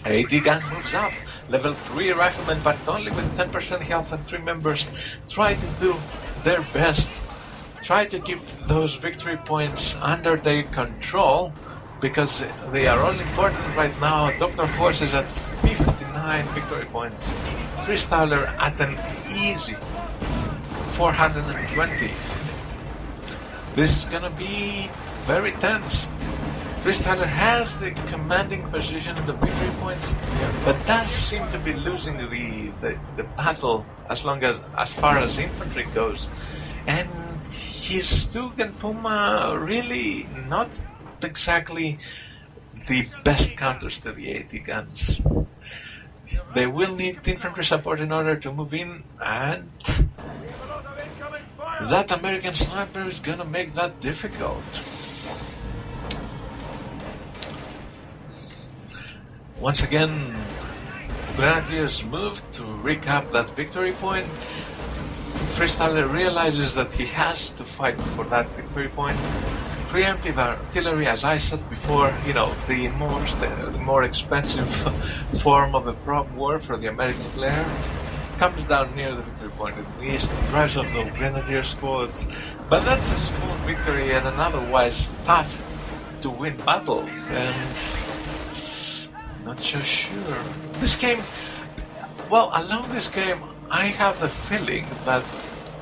AD gun moves up. Level 3 riflemen, but only with 10% health, and 3 members try to do their best. Try to keep those victory points under their control, because they are all important right now. DrHorse is at 59 victory points. Freestyler at an easy 420. This is gonna be very tense. Freestyler has the commanding position in the victory points, but does seem to be losing the battle as far as infantry goes. And his Stug and Puma really not exactly the best counters to the AT guns. They will need infantry support in order to move in, and that American sniper is gonna make that difficult. Once again, Grenadiers move to recap that victory point. Freestyler realizes that he has to fight for that victory point. Preemptive artillery, as I said before, you know, the more expensive form of a prop war for the American player, comes down near the victory point at least, drives off the Grenadier squads. But that's a small victory and an otherwise tough to win battle, and not so sure. This game, well, along this game, I have the feeling that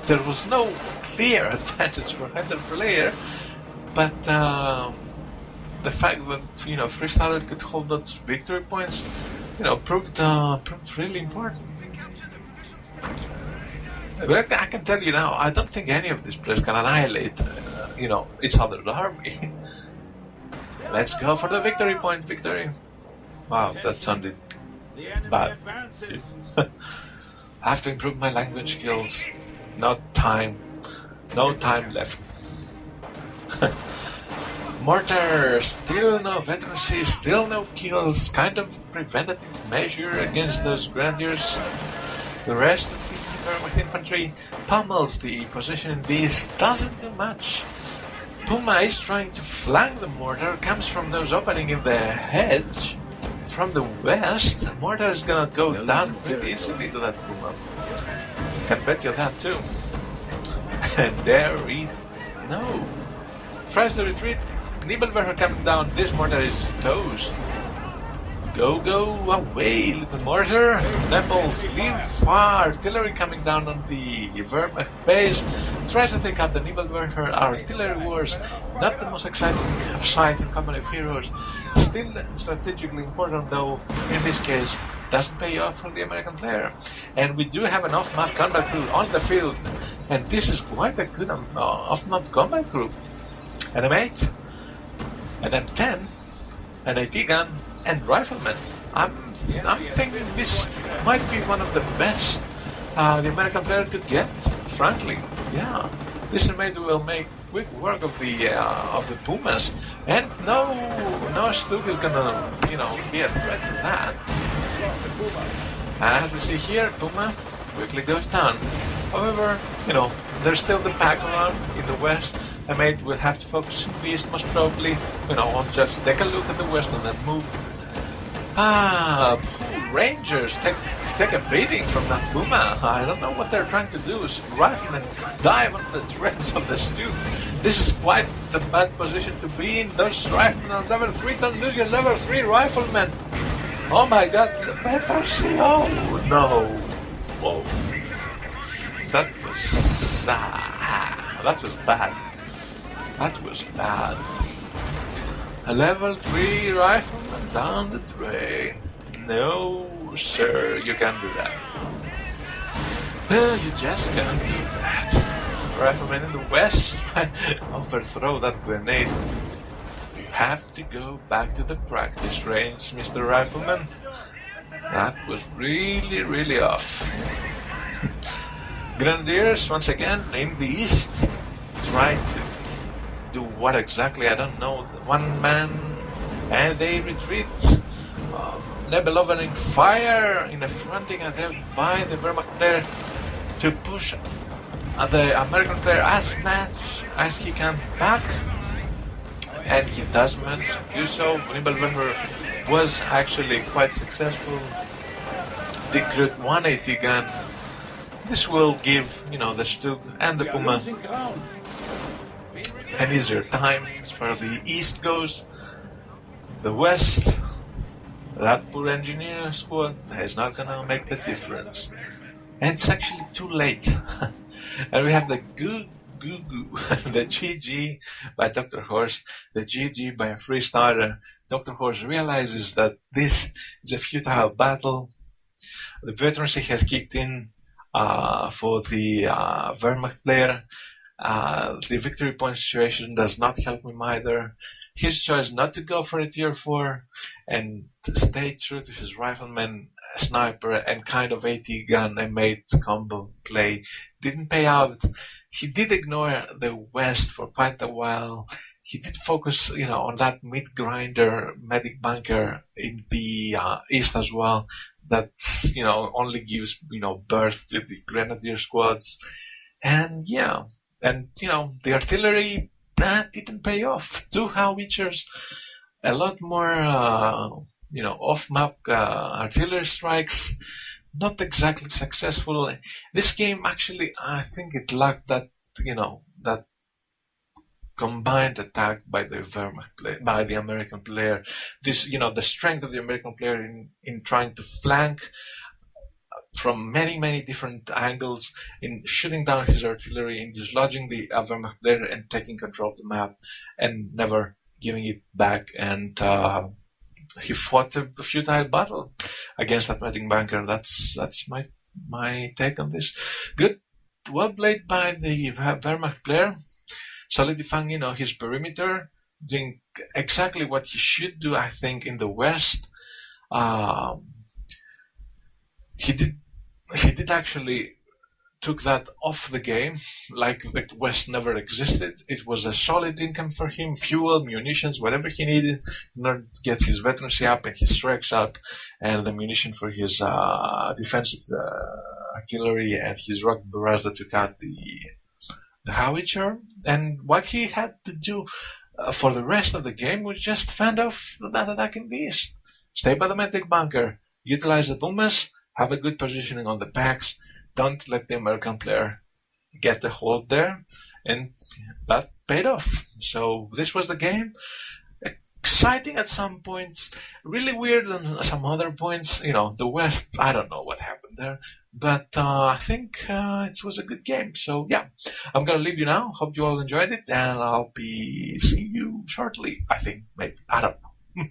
there was no clear advantage for either player, but the fact that, you know, Freestyler could hold those victory points, you know, proved really important. But I can tell you now, I don't think any of these players can annihilate, you know, each other's army. Let's go for the victory point, victory. Wow, that sounded bad. I have to improve my language skills. No time left. Mortar, still no veterancy, still no kills, kind of preventative measure against those Grenadiers. The rest of the Wehrmacht infantry pummels the position in this, doesn't do much. Puma is trying to flank the mortar, comes from those opening in the hedge. From the west, the mortar is gonna go down pretty easily to that Puma. Can bet you that too. And there we no. Tries to retreat. Nibelwerfer coming down. This mortar is toast. Go away, little mortar. Nebels, leave far. Artillery coming down on the Wehrmacht base. Tries to take out the Nibelwerfer. Artillery wars. Not the most exciting sight in Company of Heroes. Still strategically important, though, in this case. Doesn't pay off for the American player. And we do have an off-map combat crew on the field. And this is quite a good off-map combat group. An M8, an M10, an AT gun, and riflemen. I'm thinking this might be one of the best the American player could get, frankly. Yeah, this M8 will make quick work of the Pumas, and no Stug is gonna, you know, be a threat to that. As we see here, Puma quickly goes down. However, you know, there's still the pack around in the west. M8 will have to focus in the east, most probably. You know, just take a look at the west and then move. Rangers take a beating from that Puma. I don't know what they're trying to do. Riflemen dive on the treads of the Stug. This is quite the bad position to be in. Those riflemen are level 3. Don't lose your level 3 riflemen. Oh my god, better see. Oh no. Whoa. That was bad. That was bad. A level 3 rifleman down the drain. No, sir, you can't do that. Well, you just can't do that. Rifleman in the west, overthrow that grenade. You have to go back to the practice range, Mr. Rifleman. That was really, really off. Grenadiers, once again, in the east, try to do what exactly, I don't know. One man, and they retreat. Nebel opening fire in a fronting attempt by the Wehrmacht player to push the American player as much as he can back, and he does manage to do so. Nibelwerfer was actually quite successful. They create 180 gun. This will give, the Stug and the Puma an easier time as far as the east goes. The west, that poor engineer squad is not gonna make the difference. And it's actually too late. And we have the the GG by DrHorse, the GG by a freestyler. DrHorse realizes that this is a futile battle. The veterancy has kicked in for the Wehrmacht player. The victory point situation does not help him either. His choice not to go for a tier 4 and to stay true to his rifleman, sniper, and kind of AT gun made combo play didn't pay out. He did ignore the West for quite a while. He did focus, on that mid grinder medic bunker in the East as well. That's, only gives, birth to the grenadier squads. And the artillery, that didn't pay off. 2 howitzers, a lot more, off-map artillery strikes, not exactly successful. This game actually, I think it lacked that, that combined attack by the Wehrmacht player, by the American player. This, the strength of the American player in trying to flank from many, many different angles, in shooting down his artillery, in dislodging the Wehrmacht player and taking control of the map and never giving it back. And he fought a futile battle against that medic bunker. That's my take on this. Good, well played by the Wehrmacht player, solidifying his perimeter, doing exactly what he should do. I think in the West, he did actually took that off the game, like the West never existed. It was a solid income for him, fuel, munitions, whatever he needed in order to get his veterancy up and his strikes up, and the munition for his defensive artillery and his rocket barrage that took out the howitzer. And what he had to do for the rest of the game was just fend off that attack in the East. Stay by the medic bunker, utilize the Pumas, have a good positioning on the packs. Don't let the American player get the hold there, and that paid off. So this was the game. Exciting at some points, really weird on some other points. The West, I don't know what happened there, but I think it was a good game. So yeah, I'm gonna leave you now. Hope you all enjoyed it, and I'll be seeing you shortly. I think, maybe, I don't know.